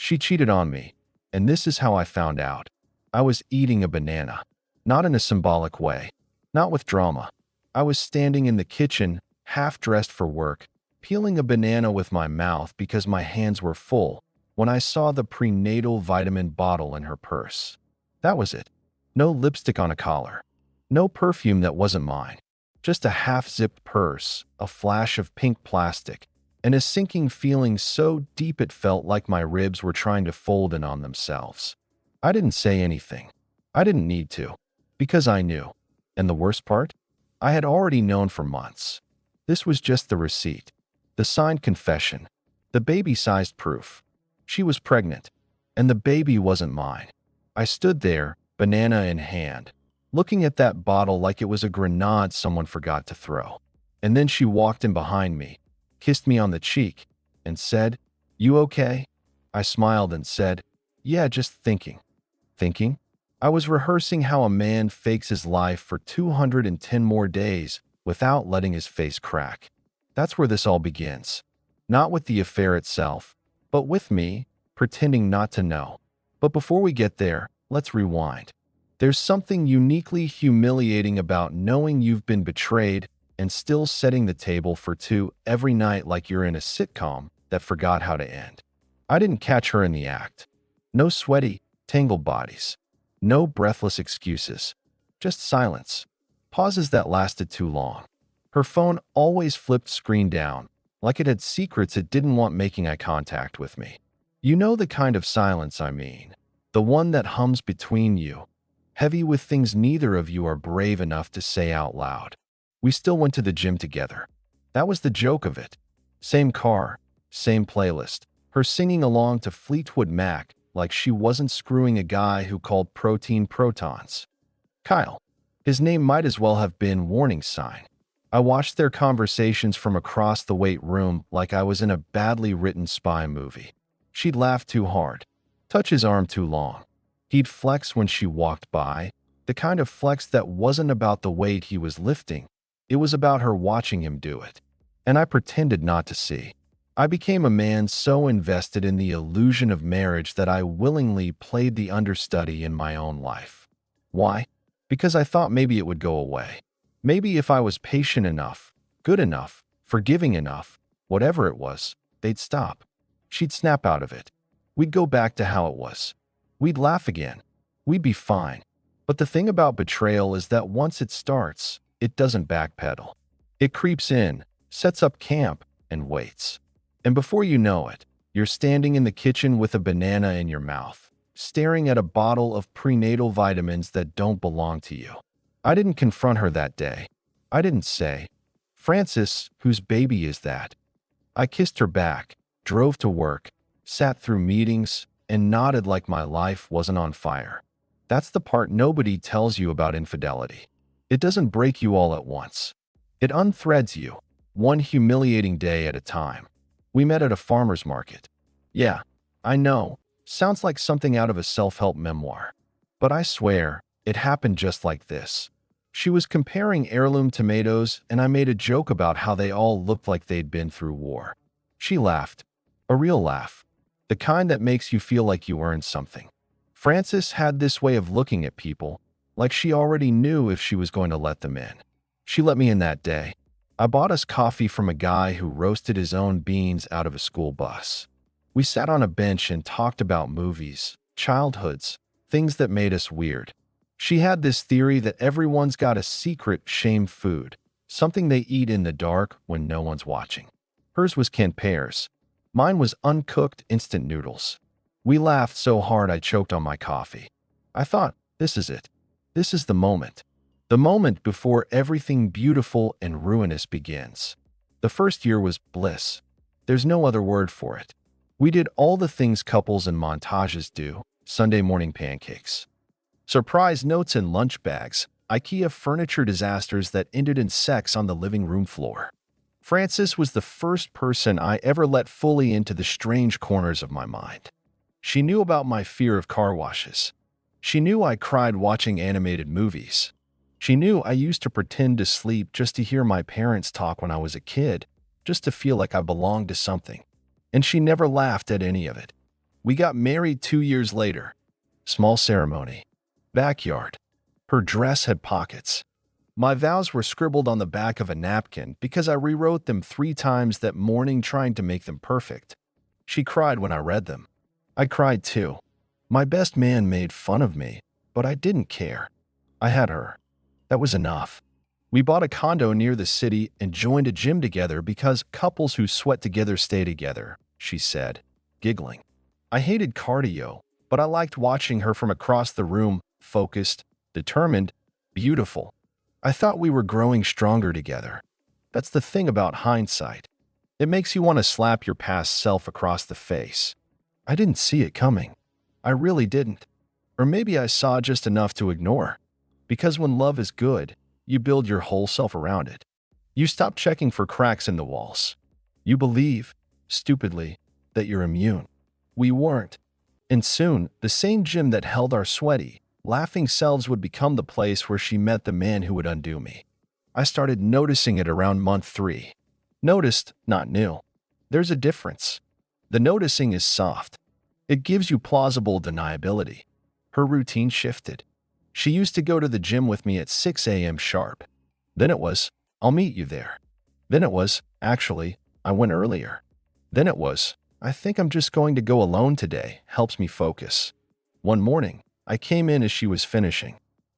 She cheated on me, and this is how I found out. I was eating a banana. Not in a symbolic way. Not with drama. I was standing in the kitchen, half dressed for work, peeling a banana with my mouth because my hands were full, when I saw the prenatal vitamin bottle in her purse. That was it. No lipstick on a collar. No perfume that wasn't mine. Just a half-zipped purse, a flash of pink plastic, and a sinking feeling so deep it felt like my ribs were trying to fold in on themselves. I didn't say anything. I didn't need to, because I knew. And the worst part? I had already known for months. This was just the receipt, the signed confession, the baby-sized proof. She was pregnant, and the baby wasn't mine. I stood there, banana in hand, looking at that bottle like it was a grenade someone forgot to throw. And then she walked in behind me, kissed me on the cheek, and said, "You okay?" I smiled and said, "Yeah, just thinking." Thinking? I was rehearsing how a man fakes his life for 210 more days without letting his face crack. That's where this all begins. Not with the affair itself, but with me, pretending not to know. But before we get there, let's rewind. There's something uniquely humiliating about knowing you've been betrayed and still setting the table for two every night like you're in a sitcom that forgot how to end. I didn't catch her in the act. No sweaty, tangled bodies. No breathless excuses. Just silence. Pauses that lasted too long. Her phone always flipped screen down, like it had secrets it didn't want making eye contact with me. You know the kind of silence I mean. The one that hums between you, heavy with things neither of you are brave enough to say out loud. We still went to the gym together. That was the joke of it. Same car, same playlist. Her singing along to Fleetwood Mac like she wasn't screwing a guy who called protein protons. Kyle. His name might as well have been warning sign. I watched their conversations from across the weight room like I was in a badly written spy movie. She'd laugh too hard, touch his arm too long. He'd flex when she walked by, the kind of flex that wasn't about the weight he was lifting. It was about her watching him do it. And I pretended not to see. I became a man so invested in the illusion of marriage that I willingly played the understudy in my own life. Why? Because I thought maybe it would go away. Maybe if I was patient enough, good enough, forgiving enough, whatever it was, they'd stop. She'd snap out of it. We'd go back to how it was. We'd laugh again. We'd be fine. But the thing about betrayal is that once it starts, it doesn't backpedal. It creeps in, sets up camp, and waits. And before you know it, you're standing in the kitchen with a banana in your mouth, staring at a bottle of prenatal vitamins that don't belong to you. I didn't confront her that day. I didn't say, "Francis, whose baby is that?" I kissed her back, drove to work, sat through meetings, and nodded like my life wasn't on fire. That's the part nobody tells you about infidelity. It doesn't break you all at once. It unthreads you, one humiliating day at a time. We met at a farmer's market. Yeah, I know, sounds like something out of a self-help memoir. But I swear, it happened just like this. She was comparing heirloom tomatoes, and I made a joke about how they all looked like they'd been through war. She laughed. A real laugh. The kind that makes you feel like you earned something. Frances had this way of looking at people, like she already knew if she was going to let them in. She let me in that day. I bought us coffee from a guy who roasted his own beans out of a school bus. We sat on a bench and talked about movies, childhoods, things that made us weird. She had this theory that everyone's got a secret shame food, something they eat in the dark when no one's watching. Hers was canned pears. Mine was uncooked instant noodles. We laughed so hard I choked on my coffee. I thought, this is it. This is the moment. The moment before everything beautiful and ruinous begins. The first year was bliss. There's no other word for it. We did all the things couples in montages do, Sunday morning pancakes, surprise notes in lunch bags, IKEA furniture disasters that ended in sex on the living room floor. Frances was the first person I ever let fully into the strange corners of my mind. She knew about my fear of car washes. She knew I cried watching animated movies. She knew I used to pretend to sleep just to hear my parents talk when I was a kid, just to feel like I belonged to something. And she never laughed at any of it. We got married 2 years later. Small ceremony. Backyard. Her dress had pockets. My vows were scribbled on the back of a napkin because I rewrote them 3 times that morning trying to make them perfect. She cried when I read them. I cried too. My best man made fun of me, but I didn't care. I had her. That was enough. We bought a condo near the city and joined a gym together because couples who sweat together stay together, she said, giggling. I hated cardio, but I liked watching her from across the room, focused, determined, beautiful. I thought we were growing stronger together. That's the thing about hindsight. It makes you want to slap your past self across the face. I didn't see it coming. I really didn't. Or maybe I saw just enough to ignore. Because when love is good, you build your whole self around it. You stop checking for cracks in the walls. You believe, stupidly, that you're immune. We weren't. And soon, the same gym that held our sweaty, laughing selves would become the place where she met the man who would undo me. I started noticing it around month 3. Noticed, not new. There's a difference. The noticing is soft. It gives you plausible deniability. Her routine shifted. She used to go to the gym with me at 6 a.m. sharp. Then it was, I'll meet you there. Then it was, actually, I went earlier. Then it was, I think I'm just going to go alone today, helps me focus. One morning, I came in as she was finishing.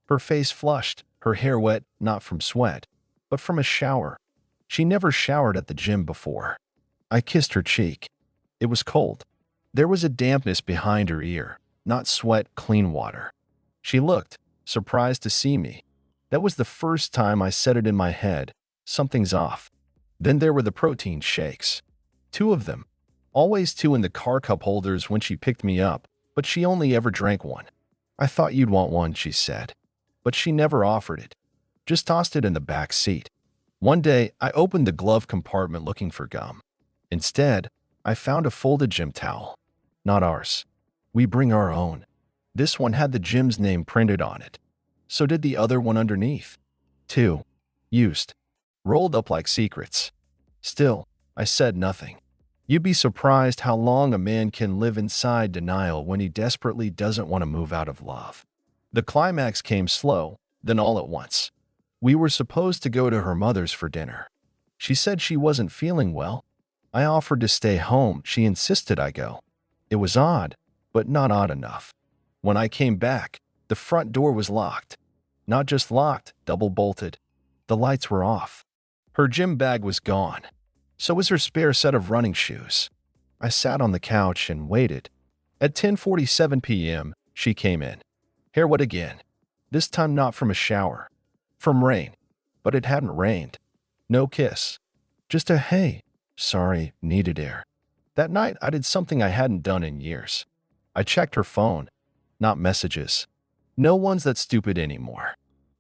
Her face flushed, her hair wet, not from sweat, but from a shower. She never showered at the gym before. I kissed her cheek. It was cold. There was a dampness behind her ear, not sweat, clean water. She looked, surprised to see me. That was the first time I said it in my head, something's off. Then there were the protein shakes. 2 of them. Always 2 in the car cup holders when she picked me up, but she only ever drank 1. I thought you'd want one, she said. But she never offered it. Just tossed it in the back seat. One day, I opened the glove compartment looking for gum. Instead, I found a folded gym towel. Not ours. We bring our own. This one had the gym's name printed on it. So did the other one underneath. 2. Used. Rolled up like secrets. Still, I said nothing. You'd be surprised how long a man can live inside denial when he desperately doesn't want to move out of love. The climax came slow, then all at once. We were supposed to go to her mother's for dinner. She said she wasn't feeling well. I offered to stay home. She insisted I go. It was odd, but not odd enough. When I came back, the front door was locked. Not just locked, double-bolted. The lights were off. Her gym bag was gone. So was her spare set of running shoes. I sat on the couch and waited. At 10:47 p.m., she came in. Hair wet again. This time not from a shower. From rain. But it hadn't rained. No kiss. Just a hey, sorry, needed air. That night, I did something I hadn't done in years. I checked her phone. Not messages. No one's that stupid anymore.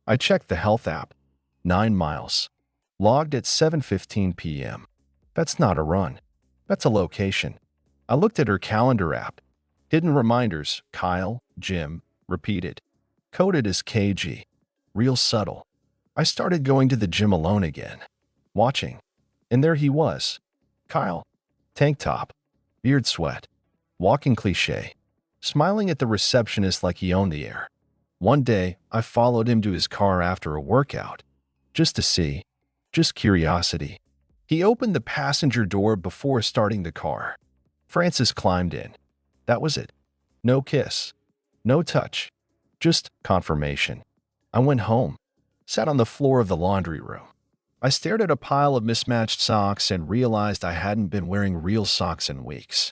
I checked the health app. 9 miles. Logged at 7:15 p.m. That's not a run. That's a location. I looked at her calendar app. Hidden reminders, Kyle, Jim, repeated. Coded as KG. Real subtle. I started going to the gym alone again. Watching. And there he was. Kyle. Tank top. Beard sweat. Walking cliché. Smiling at the receptionist like he owned the air. One day, I followed him to his car after a workout. Just to see. Just curiosity. He opened the passenger door before starting the car. Francis climbed in. That was it. No kiss. No touch. Just confirmation. I went home. Sat on the floor of the laundry room. I stared at a pile of mismatched socks and realized I hadn't been wearing real socks in weeks.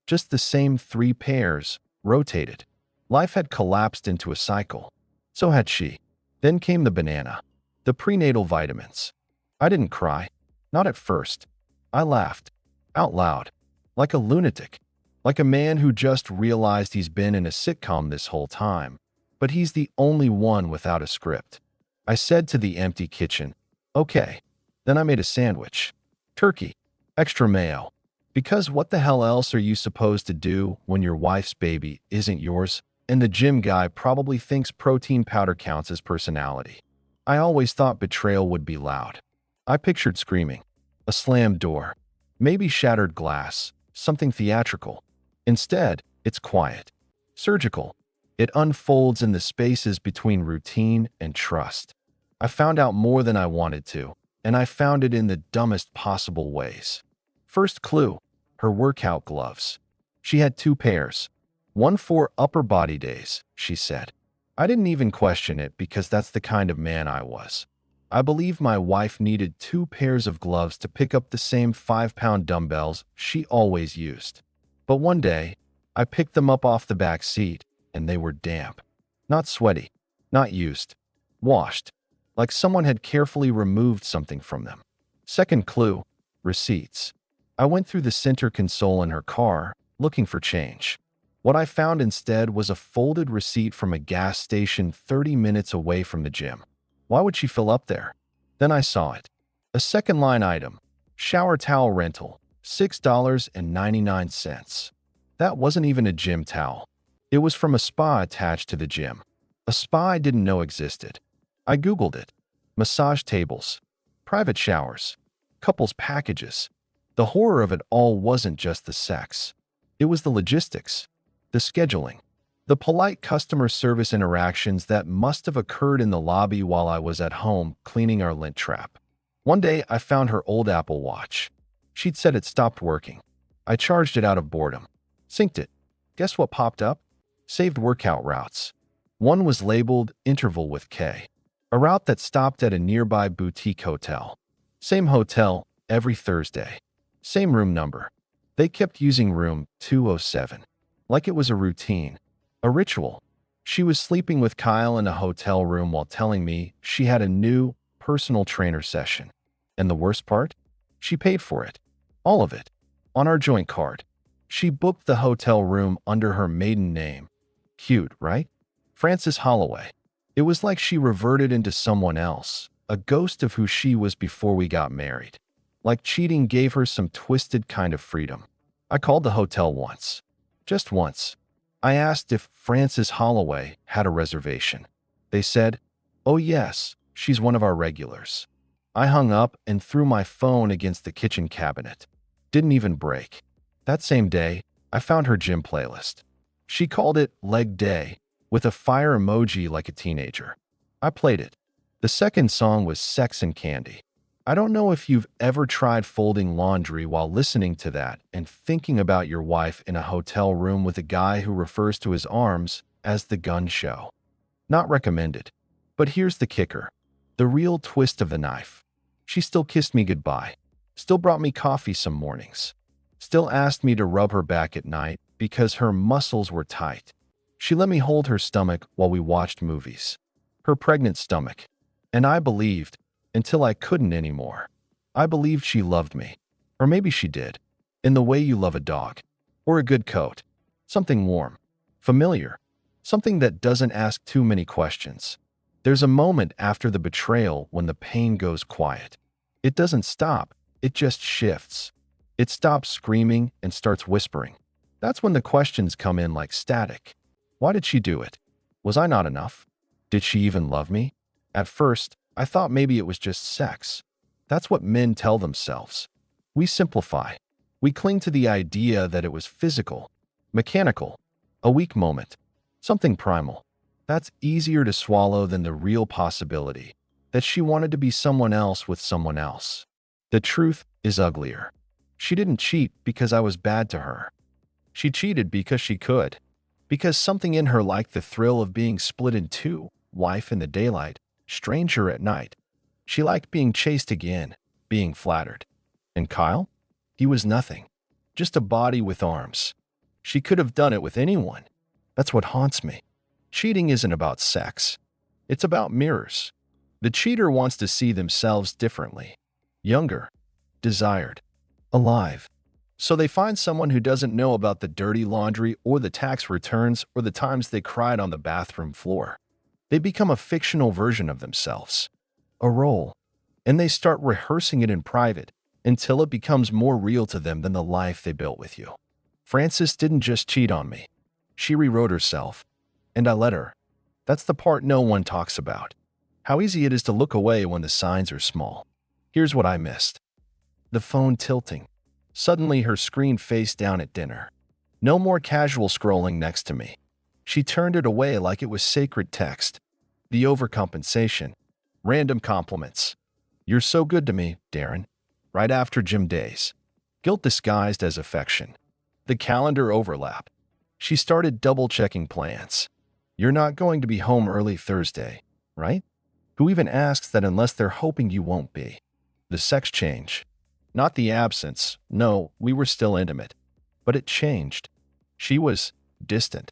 Just the same 3 pairs, rotated. Life had collapsed into a cycle. So had she. Then came the banana. The prenatal vitamins. I didn't cry. Not at first. I laughed. Out loud. Like a lunatic. Like a man who just realized he's been in a sitcom this whole time. But he's the only one without a script. I said to the empty kitchen, okay. Then I made a sandwich. Turkey. Extra mayo. Because what the hell else are you supposed to do when your wife's baby isn't yours and the gym guy probably thinks protein powder counts as personality? I always thought betrayal would be loud. I pictured screaming. A slammed door. Maybe shattered glass. Something theatrical. Instead, It's quiet, surgical. It unfolds in the spaces between routine and trust. I found out more than I wanted to, and I found it in the dumbest possible ways. First clue, her workout gloves. She had two pairs. One for upper body days, she said. I didn't even question it because that's the kind of man I was. I believe my wife needed two pairs of gloves to pick up the same 5-pound dumbbells she always used. But one day, I picked them up off the back seat, and they were damp. Not sweaty, not used, washed, like someone had carefully removed something from them. Second clue, receipts. I went through the center console in her car, looking for change. What I found instead was a folded receipt from a gas station 30 minutes away from the gym. Why would she fill up there? Then I saw it. A second line item, shower towel rental, $6.99. That wasn't even a gym towel. It was from a spa attached to the gym. A spa I didn't know existed. I Googled it. Massage tables, private showers, couples packages. The horror of it all wasn't just the sex. It was the logistics, the scheduling, the polite customer service interactions that must have occurred in the lobby while I was at home cleaning our lint trap. One day, I found her old Apple Watch. She'd said it stopped working. I charged it out of boredom. Synced it. Guess what popped up? Saved workout routes. One was labeled Interval with K, a route that stopped at a nearby boutique hotel. Same hotel every Thursday. Same room number. They kept using room 207, like it was a routine, a ritual. She was sleeping with Kyle in a hotel room while telling me she had a new personal trainer session. And the worst part? She paid for it. All of it. On our joint card. She booked the hotel room under her maiden name. Cute, right? Frances Holloway. It was like she reverted into someone else, a ghost of who she was before we got married. Like cheating gave her some twisted kind of freedom. I called the hotel once. Just once. I asked if Frances Holloway had a reservation. They said, "Oh yes, she's one of our regulars." I hung up and threw my phone against the kitchen cabinet. Didn't even break. That same day, I found her gym playlist. She called it Leg Day, with a fire emoji like a teenager. I played it. The second song was Sex and Candy. I don't know if you've ever tried folding laundry while listening to that and thinking about your wife in a hotel room with a guy who refers to his arms as the gun show. Not recommended. But here's the kicker. The real twist of the knife. She still kissed me goodbye. Still brought me coffee some mornings. Still asked me to rub her back at night because her muscles were tight. She let me hold her stomach while we watched movies. Her pregnant stomach. And I believed, until I couldn't anymore. I believed she loved me. Or maybe she did. In the way you love a dog. Or a good coat. Something warm. Familiar. Something that doesn't ask too many questions. There's a moment after the betrayal when the pain goes quiet. It doesn't stop. It just shifts. It stops screaming and starts whispering. That's when the questions come in like static. Why did she do it? Was I not enough? Did she even love me? At first, I thought maybe it was just sex. That's what men tell themselves. We simplify. We cling to the idea that it was physical, mechanical, a weak moment, something primal. That's easier to swallow than the real possibility that she wanted to be someone else with someone else. The truth is uglier. She didn't cheat because I was bad to her. She cheated because she could. Because something in her liked the thrill of being split in two, wife in the daylight, stranger at night. She liked being chased again, being flattered. And Kyle? He was nothing. Just a body with arms. She could have done it with anyone. That's what haunts me. Cheating isn't about sex. It's about mirrors. The cheater wants to see themselves differently. Younger. Desired. Alive. So they find someone who doesn't know about the dirty laundry or the tax returns or the times they cried on the bathroom floor. They become a fictional version of themselves. A role. And they start rehearsing it in private until it becomes more real to them than the life they built with you. Frances didn't just cheat on me. She rewrote herself. And I let her. That's the part no one talks about. How easy it is to look away when the signs are small. Here's what I missed. The phone tilting. Suddenly her screen face down at dinner. No more casual scrolling next to me. She turned it away like it was sacred text. The overcompensation. Random compliments. You're so good to me, Darren. Right after gym days. Guilt disguised as affection. The calendar overlap. She started double-checking plans. You're not going to be home early Thursday, right? Who even asks that unless they're hoping you won't be? The sex change. Not the absence. No, we were still intimate. But it changed. She was distant.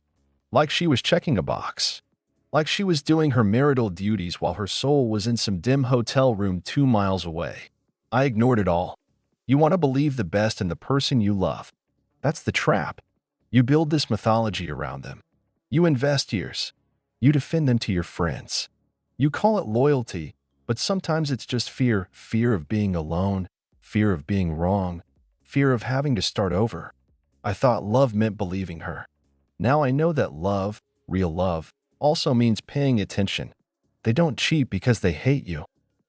Like she was checking a box. Like she was doing her marital duties while her soul was in some dim hotel room 2 miles away. I ignored it all. You want to believe the best in the person you love. That's the trap. You build this mythology around them. You invest years. You defend them to your friends. You call it loyalty, but sometimes it's just fear. Fear of being alone, fear of being wrong, fear of having to start over. I thought love meant believing her. Now I know that love, real love, also means paying attention. They don't cheat because they hate you.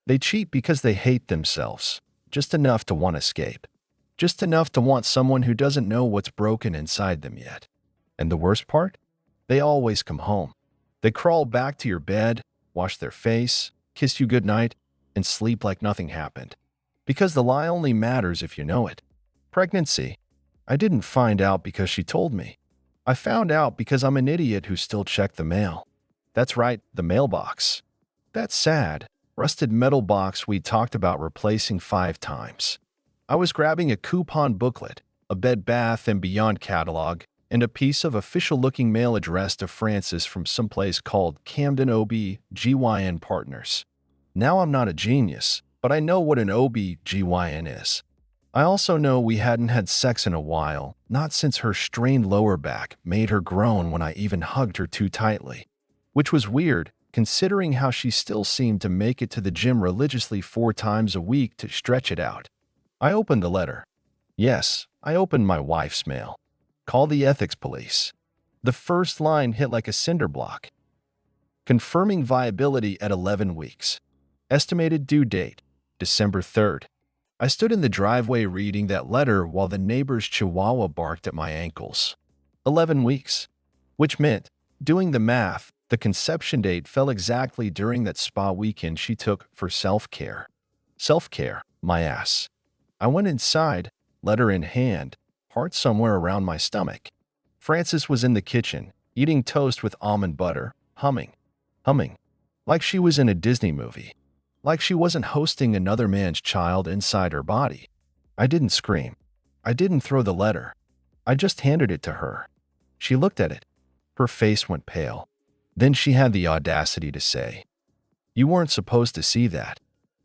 They cheat because they hate themselves, just enough to want to escape. Just enough to want someone who doesn't know what's broken inside them yet. And the worst part? They always come home. They crawl back to your bed, wash their face, kiss you goodnight, and sleep like nothing happened. Because the lie only matters if you know it. Pregnancy. I didn't find out because she told me. I found out because I'm an idiot who still checked the mail. That's right, the mailbox. That sad, rusted metal box we talked about replacing 5 times. I was grabbing a coupon booklet, a Bed Bath & Beyond catalog, and a piece of official-looking mail addressed to Francis from someplace called Camden OB/GYN Partners. Now I'm not a genius, but I know what an OB/GYN is. I also know we hadn't had sex in a while, not since her strained lower back made her groan when I even hugged her too tightly. Which was weird, considering how she still seemed to make it to the gym religiously 4 times a week to stretch it out. I opened the letter. Yes, I opened my wife's mail. Call the ethics police. The first line hit like a cinder block. Confirming viability at 11 weeks. Estimated due date, December 3rd. I stood in the driveway reading that letter while the neighbor's chihuahua barked at my ankles. 11 weeks. Which meant, doing the math, the conception date fell exactly during that spa weekend she took for self-care. Self-care, my ass. I went inside, letter in hand, heart somewhere around my stomach. Frances was in the kitchen, eating toast with almond butter, humming. Like she was in a Disney movie. Like she wasn't hosting another man's child inside her body. I didn't scream. I didn't throw the letter. I just handed it to her. She looked at it. Her face went pale. Then she had the audacity to say, "You weren't supposed to see that."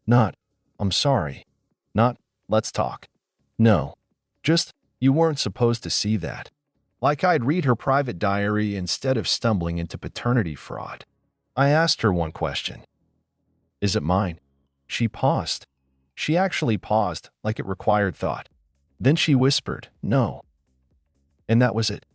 Not, "I'm sorry." Not, "Let's talk." No. Just, "You weren't supposed to see that." Like I'd read her private diary instead of stumbling into paternity fraud. I asked her one question. "Is it mine?" She paused. She actually paused, like it required thought. Then she whispered, "No." And that was it.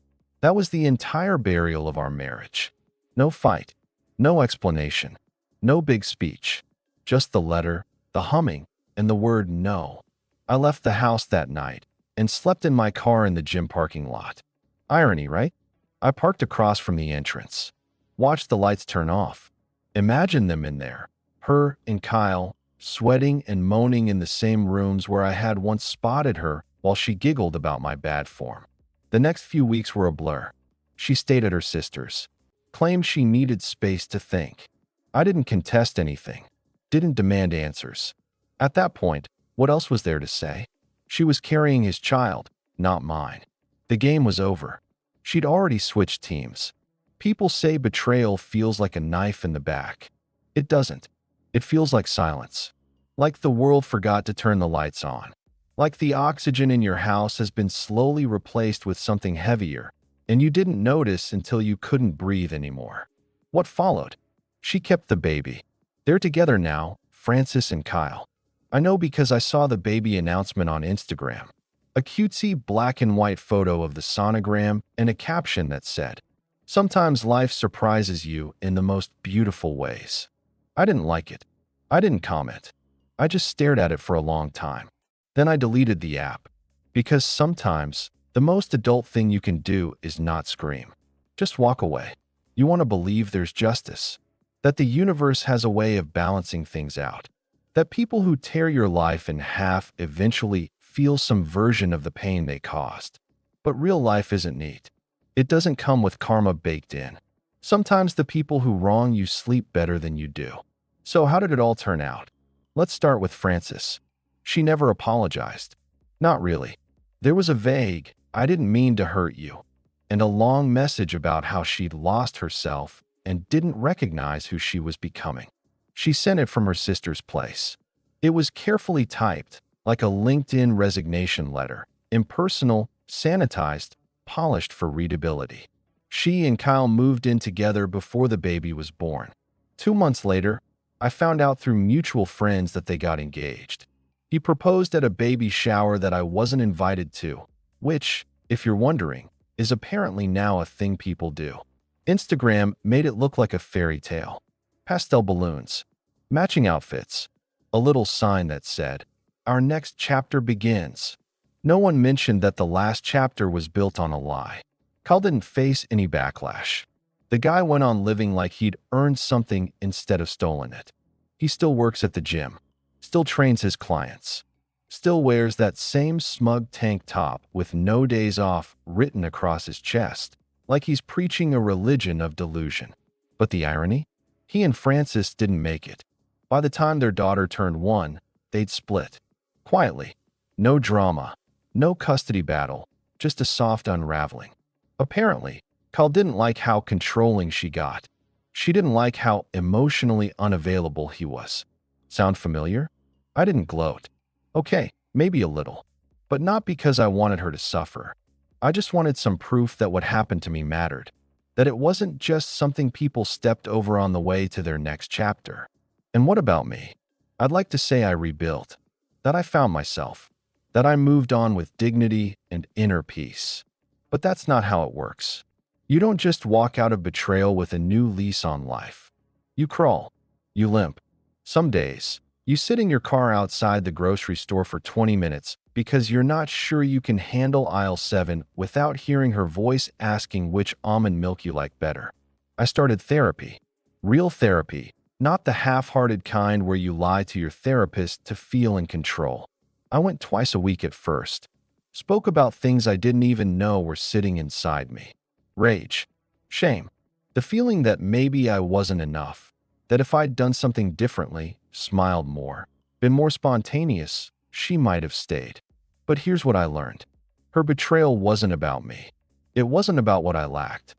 That was the entire burial of our marriage. No fight. No explanation. No big speech. Just the letter, the humming, and the word no. I left the house that night and slept in my car in the gym parking lot. Irony, right? I parked across from the entrance. Watched the lights turn off. Imagine them in there. Her and Kyle, sweating and moaning in the same rooms where I had once spotted her while she giggled about my bad form. The next few weeks were a blur. She stayed at her sister's. Claimed she needed space to think. I didn't contest anything. Didn't demand answers. At that point, what else was there to say? She was carrying his child, not mine. The game was over. She'd already switched teams. People say betrayal feels like a knife in the back. It doesn't. It feels like silence. Like the world forgot to turn the lights on. Like the oxygen in your house has been slowly replaced with something heavier, and you didn't notice until you couldn't breathe anymore. What followed? She kept the baby. They're together now, Francis and Kyle. I know because I saw the baby announcement on Instagram. A cutesy black and white photo of the sonogram and a caption that said, "Sometimes life surprises you in the most beautiful ways." I didn't like it. I didn't comment. I just stared at it for a long time. Then I deleted the app. Because sometimes The most adult thing you can do is not scream. Just walk away. You want to believe there's justice, that the universe has a way of balancing things out, that people who tear your life in half eventually feel some version of the pain they caused. But real life isn't neat. It doesn't come with karma baked in. Sometimes the people who wrong you sleep better than you do. So how did it all turn out? Let's start with Frances. She never apologized. Not really. There was a vague, "I didn't mean to hurt you," and a long message about how she'd lost herself and didn't recognize who she was becoming. She sent it from her sister's place. It was carefully typed, like a LinkedIn resignation letter, impersonal, sanitized, polished for readability. She and Kyle moved in together before the baby was born. 2 months later, I found out through mutual friends that they got engaged. He proposed at a baby shower that I wasn't invited to, which, if you're wondering, is apparently now a thing people do. Instagram made it look like a fairy tale. Pastel balloons, matching outfits, a little sign that said, "Our next chapter begins." No one mentioned that the last chapter was built on a lie. Kyle didn't face any backlash. The guy went on living like he'd earned something instead of stolen it. He still works at the gym, still trains his clients, still wears that same smug tank top with "no days off" written across his chest, like he's preaching a religion of delusion. But the irony? He and Frances didn't make it. By the time their daughter turned 1, they'd split. Quietly. No drama. No custody battle. Just a soft unraveling. Apparently, Kyle didn't like how controlling she got. She didn't like how emotionally unavailable he was. Sound familiar? I didn't gloat. Okay, maybe a little. But not because I wanted her to suffer. I just wanted some proof that what happened to me mattered. That it wasn't just something people stepped over on the way to their next chapter. And what about me? I'd like to say I rebuilt. That I found myself. That I moved on with dignity and inner peace. But that's not how it works. You don't just walk out of betrayal with a new lease on life. You crawl. You limp. Some days, you sit in your car outside the grocery store for 20 minutes because you're not sure you can handle aisle 7 without hearing her voice asking which almond milk you like better. I started therapy. Real therapy, not the half-hearted kind where you lie to your therapist to feel in control. I went twice a week at first. Spoke about things I didn't even know were sitting inside me. Rage. Shame. The feeling that maybe I wasn't enough. That if I'd done something differently, smiled more, been more spontaneous, she might have stayed. But here's what I learned. Her betrayal wasn't about me. It wasn't about what I lacked.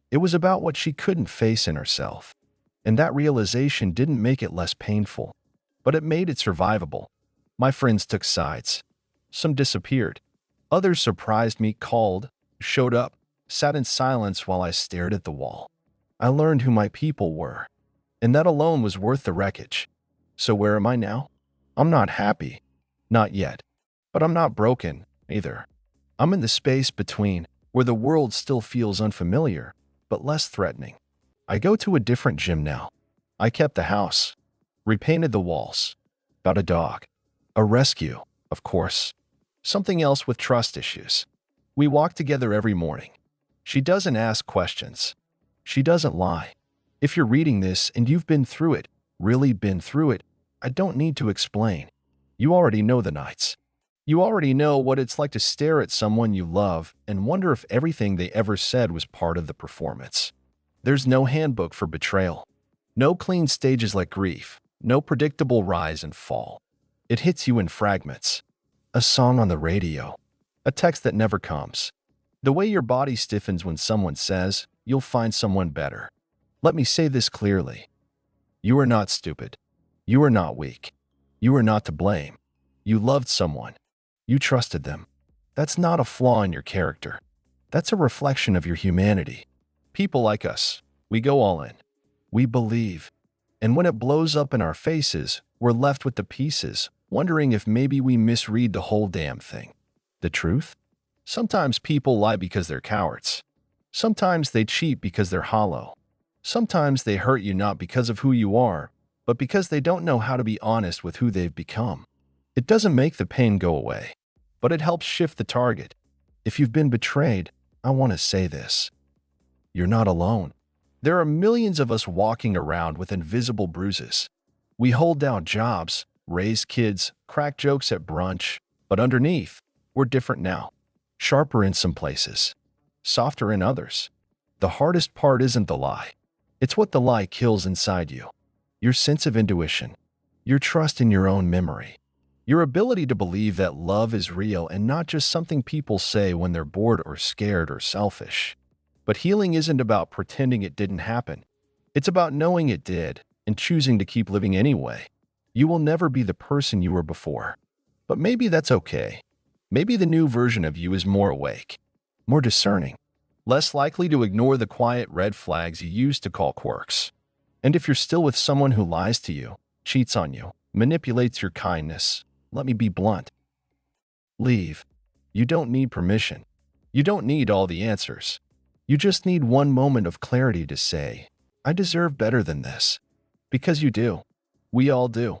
It was about what she couldn't face in herself. And that realization didn't make it less painful, but it made it survivable. My friends took sides. Some disappeared. Others surprised me, called, showed up, sat in silence while I stared at the wall. I learned who my people were, and that alone was worth the wreckage. So where am I now? I'm not happy. Not yet. But I'm not broken, either. I'm in the space between, where the world still feels unfamiliar, but less threatening. I go to a different gym now. I kept the house. Repainted the walls. Got a dog. A rescue, of course. Something else with trust issues. We walk together every morning. She doesn't ask questions. She doesn't lie. If you're reading this and you've been through it, really been through it, I don't need to explain. You already know the nights. You already know what it's like to stare at someone you love and wonder if everything they ever said was part of the performance. There's no handbook for betrayal. No clean stages like grief. No predictable rise and fall. It hits you in fragments. A song on the radio. A text that never comes. The way your body stiffens when someone says, "You'll find someone better." Let me say this clearly. You are not stupid. You are not weak. You are not to blame. You loved someone. You trusted them. That's not a flaw in your character. That's a reflection of your humanity. People like us, we go all in. We believe. And when it blows up in our faces, we're left with the pieces, wondering if maybe we misread the whole damn thing. The truth? Sometimes people lie because they're cowards. Sometimes they cheat because they're hollow. Sometimes they hurt you not because of who you are, but because they don't know how to be honest with who they've become. It doesn't make the pain go away, but it helps shift the target. If you've been betrayed, I want to say this. You're not alone. There are millions of us walking around with invisible bruises. We hold down jobs, raise kids, crack jokes at brunch, but underneath, we're different now. Sharper in some places, softer in others. The hardest part isn't the lie. It's what the lie kills inside you. Your sense of intuition, your trust in your own memory, your ability to believe that love is real and not just something people say when they're bored or scared or selfish. But healing isn't about pretending it didn't happen. It's about knowing it did and choosing to keep living anyway. You will never be the person you were before. But maybe that's okay. Maybe the new version of you is more awake, more discerning, less likely to ignore the quiet red flags you used to call quirks. And if you're still with someone who lies to you, cheats on you, manipulates your kindness, let me be blunt. Leave. You don't need permission. You don't need all the answers. You just need one moment of clarity to say, I deserve better than this. Because you do. We all do.